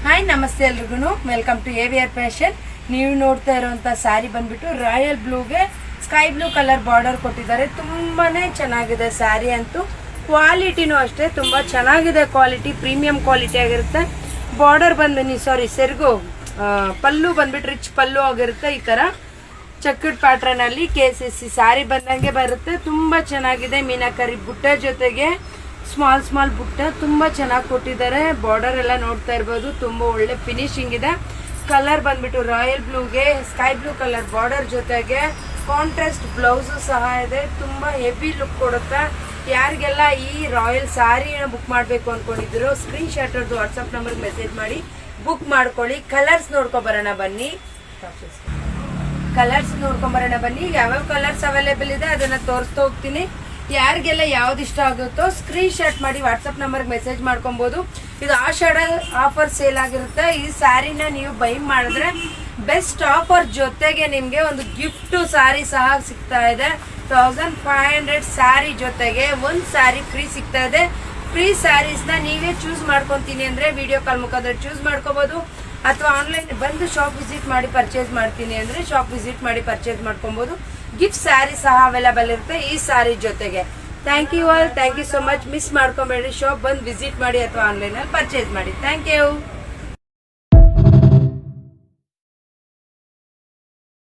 Hi ನಮಸ್ತೆ ಎಲ್ರಿಗೂ welcome to AVR fashion. ನೀವು ನೋಡ್ತಾ ಇರುವಂತ ಸ್ಯಾರಿ ಬಂದ್ಬಿಟ್ಟು ರಾಯಲ್ ಬ್ಲೂಗೆ ಸ್ಕೈ ಬ್ಲೂ ಕಲರ್ ಬಾರ್ಡರ್ ಕೊಟ್ಟಿದ್ದಾರೆ. ತುಂಬಾನೇ ಚೆನ್ನಾಗಿದೆ ಸ್ಯಾರಿ ಅಂತೂ. ಕ್ವಾಲಿಟಿನೂ ಅಷ್ಟೇ ತುಂಬಾ ಚೆನ್ನಾಗಿದೆ. ಕ್ವಾಲಿಟಿ ಪ್ರೀಮಿಯಂ ಕ್ವಾಲಿಟಿ ಆಗಿರುತ್ತೆ. ಬಾರ್ಡರ್ ಬಂದು ಸೆರಗು ಪಲ್ಲು ಬಂದ್ಬಿಟ್ಟು ರಿಚ್ ಪಲ್ಲು ಆಗಿರುತ್ತೆ. ಈ ತರ ಚಕ್ಕಡ್ ಪ್ಯಾಟ್ರನ್ ಅಲ್ಲಿ KCC ಸ್ಯಾರಿ ಬಂದಂಗೆ ಬರುತ್ತೆ. ತುಂಬಾ ಚೆನ್ನಾಗಿದೆ. ಮೀನಾಕರಿ ಬುಟ್ಟ ಜೊತೆಗೆ ಸ್ಮಾಲ್ ಬುಟ್ಟ ತುಂಬಾ ಚೆನ್ನಾಗಿ ಕೊಟ್ಟಿದ್ದಾರೆ. ಬಾರ್ಡರ್ ಎಲ್ಲ ನೋಡ್ತಾ ಇರ್ಬೋದು. ತುಂಬಾ ಒಳ್ಳೆ ಫಿನಿಶಿಂಗ್ ಇದೆ. ಕಲರ್ ಬಂದ್ಬಿಟ್ಟು ರಾಯಲ್ ಬ್ಲೂಗೆ ಸ್ಕೈ ಬ್ಲೂ ಕಲರ್ ಬಾರ್ಡರ್ ಜೊತೆಗೆ ಕಾಂಟ್ರಾಸ್ಟ್ ಬ್ಲೌಸ್ ಸಹ ಇದೆ. ತುಂಬಾ ಹೆವಿ ಲುಕ್ ಕೊಡುತ್ತೆ. ಯಾರಿಗೆಲ್ಲ ಈ ರಾಯಲ್ ಸ್ಯಾರಿನ ಬುಕ್ ಮಾಡಬೇಕು ಅನ್ಕೊಂಡಿದ್ರು ಸ್ಕ್ರೀನ್ ಶಾಟ್ ಅವ್ರದ್ದು ವಾಟ್ಸ್ಆಪ್ ನಂಬರ್ಗೆ ಮೆಸೇಜ್ ಮಾಡಿ ಬುಕ್ ಮಾಡ್ಕೊಳ್ಳಿ. ಕಲರ್ಸ್ ನೋಡ್ಕೊಂಬರೋಣ ಬನ್ನಿ. ಯಾವ್ಯಾವ ಕಲರ್ಸ್ ಅವೈಲೇಬಲ್ ಇದೆ ಅದನ್ನ ತೋರಿಸ್ತಾ ಹೋಗ್ತೀನಿ. ಯಾರಿಗೆಲ್ಲ ಯಾವ್ದು ಇಷ್ಟ ಆಗುತ್ತೋ ಸ್ಕ್ರೀನ್ ಶಾಟ್ ಮಾಡಿ ವಾಟ್ಸ್ಆಪ್ ನಂಬರ್ಗೆ ಮೆಸೇಜ್ ಮಾಡ್ಕೊಬಹುದು. ಇದು ಆಷಾಢ ಆಫರ್ ಸೇಲ್ ಆಗಿರುತ್ತೆ. ಈ ಸ್ಯಾರಿನ ನೀವು ಬೈ ಮಾಡಿದ್ರೆ ಬೆಸ್ಟ್ ಆಫರ್ ಜೊತೆಗೆ ನಿಮ್ಗೆ ಒಂದು ಗಿಫ್ಟ್ ಸ್ಯಾರಿ ಸಹ ಸಿಗ್ತಾ ಇದೆ. 1500 ಸ್ಯಾರಿ ಜೊತೆಗೆ ಒಂದು ಸ್ಯಾರಿ ಫ್ರೀ ಸಿಗ್ತಾ ಇದೆ. ಫ್ರೀ ಸ್ಯಾರೀಸ್ನ ನೀವೇ ಚೂಸ್ ಮಾಡ್ಕೊಂತೀನಿ ಅಂದ್ರೆ ವಿಡಿಯೋ ಕಾಲ್ ಮುಖಾಂತರ ಚೂಸ್ ಮಾಡ್ಕೋಬಹುದು. ಅಥವಾ ಆನ್ಲೈನ್ ಬಂದು ಶಾಪ್ ವಿಸಿಟ್ ಮಾಡಿ ಪರ್ಚೇಸ್ ಮಾಡ್ತೀನಿ ಅಂದ್ರೆ ಶಾಪ್ ವಿಸಿಟ್ ಮಾಡಿ ಪರ್ಚೇಸ್ ಮಾಡ್ಕೊಬಹುದು. ಗಿಫ್ಟ್ ಸ್ಯಾರಿ ಸಹ ಅವೈಲೇಬಲ್ ಇರುತ್ತೆ ಈ ಸ್ಯಾರಿ ಜೊತೆಗೆ. Thank you all. Thank you so much. Miss ಮಾಡ್ಕೊಬೇಡಿ. ಶಾಪ್ ಬಂದು ವಿಸಿಟ್ ಮಾಡಿ ಅಥವಾ ಆನ್ಲೈನ್ ಅಲ್ಲಿ ಪರ್ಚೇಸ್ ಮಾಡಿ. Thank you.